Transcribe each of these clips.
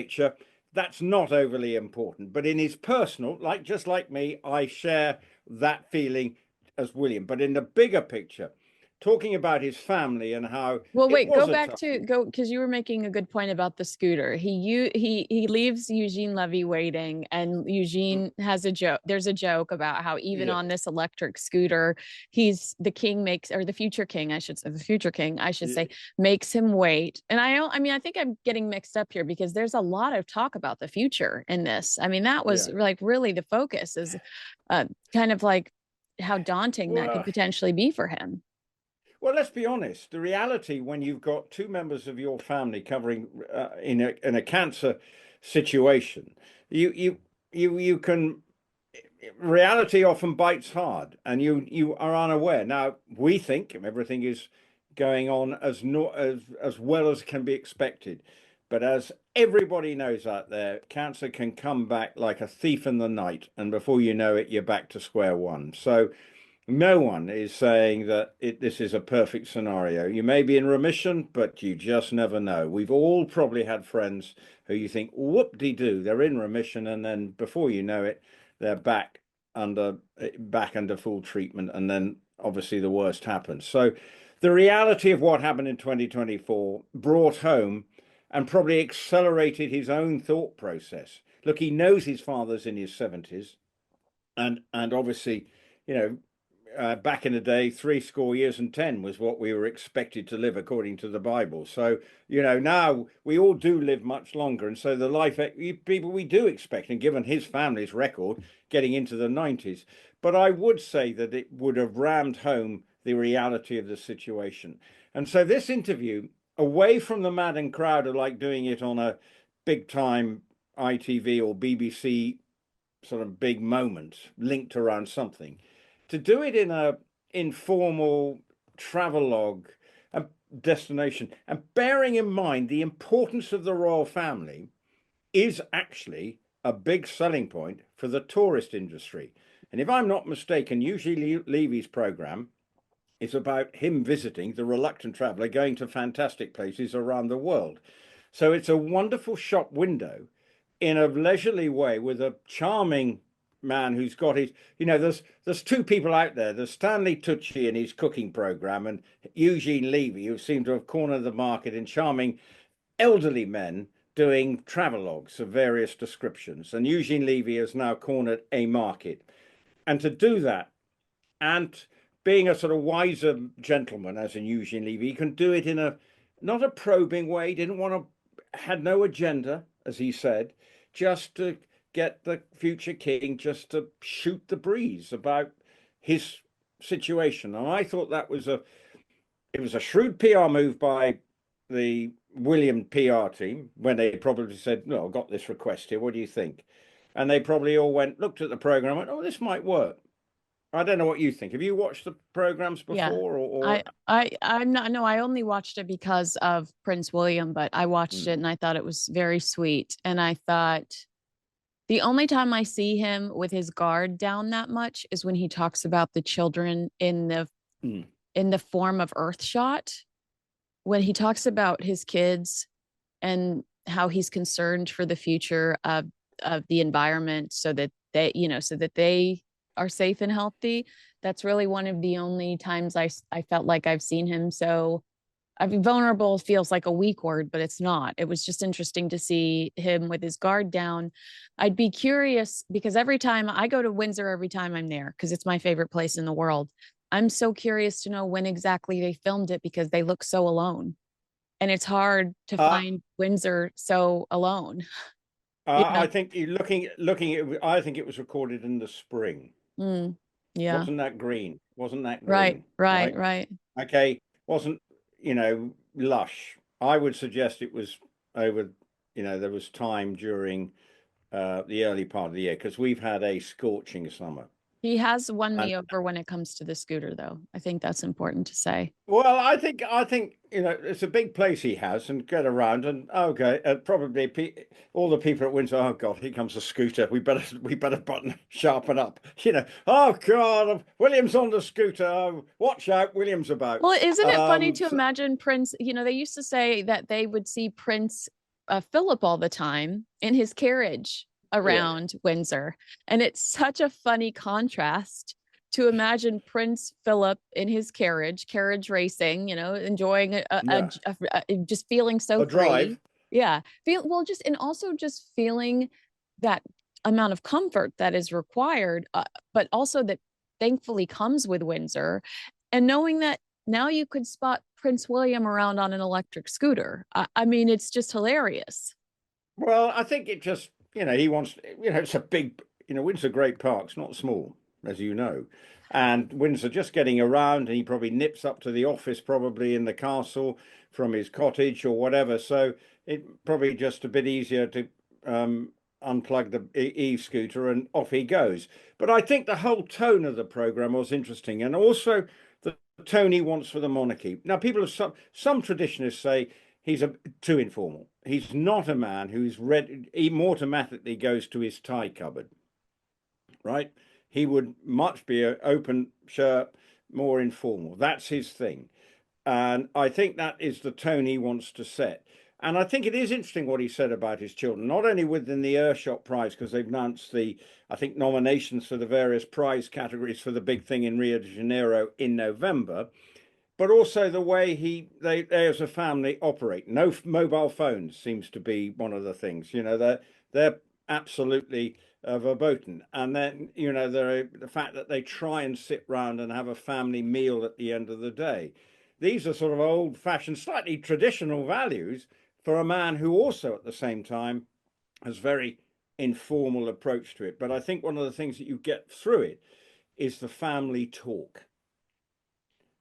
picture, that's not overly important. But in his personal, like just like me, I share that feeling as William. But in the bigger picture, talking about his family and how Well, it wait, go was a back tough. to go because you were making a good point about the scooter. He leaves Eugene Levy waiting, and Eugene has a joke. There's a joke about how even Yeah, on this electric scooter, he's the king makes or the future king, I should say, the future king, I should say, makes him wait. And I mean, I think I'm getting mixed up here because there's a lot of talk about the future in this. I mean, that was yeah. like really the focus is kind of like how daunting that could Well, potentially be for him. Well, let's be honest. The reality when you've got two members of your family covering in a cancer situation, you can. Reality often bites hard, and you are unaware. Now we think everything is going on as not as well as can be expected, but as everybody knows out there, cancer can come back like a thief in the night, and before you know it, you're back to square one. So no one is saying that this is a perfect scenario. You may be in remission, but you just never know. We've all probably had friends who you think, whoop-de-doo, they're in remission, and then before you know it, they're back under full treatment, and then obviously the worst happens. So the reality of what happened in 2024 brought home and probably accelerated his own thought process. Look, he knows his father's in his 70s, and obviously, you know, back in the day, 70 years was what we were expected to live according to the Bible. So, now we all do live much longer. And so the life people we do expect, and given his family's record, getting into the 90s. But I would say that it would have rammed home the reality of the situation. And so this interview, away from the Madden crowd are like doing it on a big time ITV or BBC sort of big moment linked around something, to do it in a informal travelogue and destination, and bearing in mind the importance of the royal family, is actually a big selling point for the tourist industry. And if I'm not mistaken, usually Levy's program is about him visiting the reluctant traveler, going to fantastic places around the world. So it's a wonderful shop window in a leisurely way with a charming man who's got his, there's two people out there. There's Stanley Tucci and his cooking program, and Eugene Levy, who seem to have cornered the market in charming elderly men doing travelogues of various descriptions. And Eugene Levy has now cornered a market. And to do that, and being a sort of wiser gentleman, as in Eugene Levy, he can do it in a not a probing way. He didn't want to, had no agenda, as he said, just to get the future king just to shoot the breeze about his situation. And I thought it was a shrewd PR move by the William PR team when they probably said, "No, I've got this request here. What do you think?" And they probably all looked at the program, and went, "Oh, this might work." I don't know what you think. Have you watched the programs Yeah. before, I I'm not no, I only watched it because of Prince William, but I watched it Mm, and I thought it was very sweet. And I thought the only time I see him with his guard down that much is when he talks about the children mm, in the form of Earthshot, when he talks about his kids and how he's concerned for the future of the environment so that so that they are safe and healthy. That's really one of the only times I felt like I've seen him so. I mean, vulnerable feels like a weak word, but it's not. It was just interesting to see him with his guard down. I'd be curious because every time I go to Windsor, every time I'm there, because it's my favorite place in the world, I'm so curious to know when exactly they filmed it because they look so alone. And it's hard to uh, find Windsor so alone. I Yeah. think you looking at. I think it was recorded in the spring. Mm, yeah. Wasn't that green? Wasn't that Right. green? Right. Right. Right. Okay. Wasn't lush? I would suggest it was over. There was time during the early part of the year because we've had a scorching summer. He has won And me over when it comes to the scooter, though. I think that's important to say. well, I think it's a big place he has, and get around, and okay, probably all the people at Windsor. Oh God, here comes the scooter. We better button sharpen up. Oh God, William's on the scooter. Oh, watch out, William's about. Well, isn't it funny to So, imagine Prince? They used to say that they would see Prince Philip all the time in his carriage Yeah. around Windsor. And it's such a funny contrast to imagine Prince Philip in his carriage racing, enjoying Yeah. just feeling so A drive. free. Yeah. Just, and also just feeling that amount of comfort that is required, but also that thankfully comes with Windsor. And knowing that now you could spot Prince William around on an electric scooter. I mean, it's just hilarious. Well, I think it just, he wants, it's a big, Windsor Great Park's not small, as you know. And Windsor just getting around, and he probably nips up to the office, probably in the castle from his cottage or whatever. So it probably just a bit easier to unplug the e-scooter and off he goes. But I think the whole tone of the program was interesting, and also the tone he wants for the monarchy. Now, people have some traditionalists say he's too informal. He's not a man who's read. He automatically goes to his tie cupboard, right? He would much be an open shirt, more informal. That's his thing, and I think that is the tone he wants to set. And I think it is interesting what he said about his children, not only within the Earshot Prize, because they've announced I think, nominations for the various prize categories for the big thing in Rio de Janeiro in November, but also the way they as a family operate. No mobile phones seems to be one of the things. They're absolutely verboten, and then the fact that they try and sit round and have a family meal at the end of the day. These are sort of old-fashioned, slightly traditional values for a man who also at the same time has very informal approach to it. But I think one of the things that you get through it is the family talk,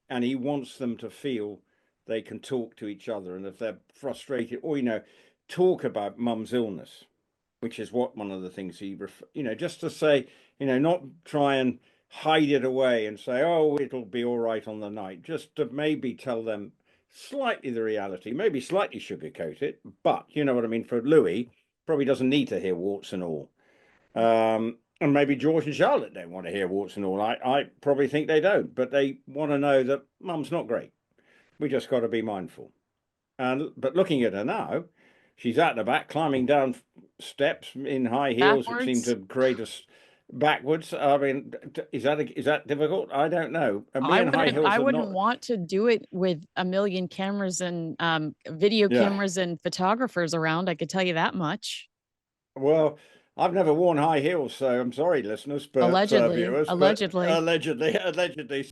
and he wants them to feel they can talk to each other, and if they're frustrated, or talk about mum's illness, which is what one of the things just to say, not try and hide it away and say, oh, it'll be all right on the night, just to maybe tell them slightly the reality, maybe slightly sugarcoat it, but you know what I mean. For Louis, probably doesn't need to hear warts and all. And maybe George and Charlotte don't want to hear warts and all. I probably think they don't, but they want to know that mum's not great. We just got to be mindful. But looking at her now, she's out the back, climbing down steps in high heels that seem Backwards. to create us backwards. I mean, is that difficult? I don't know. And me I in high wouldn't heels I are wouldn't not. want to do it with a million cameras and video Yeah. cameras and photographers around. I could tell you that much. Well, I've never worn high heels, so I'm sorry, listeners, but Allegedly, viewers, but allegedly. allegedly.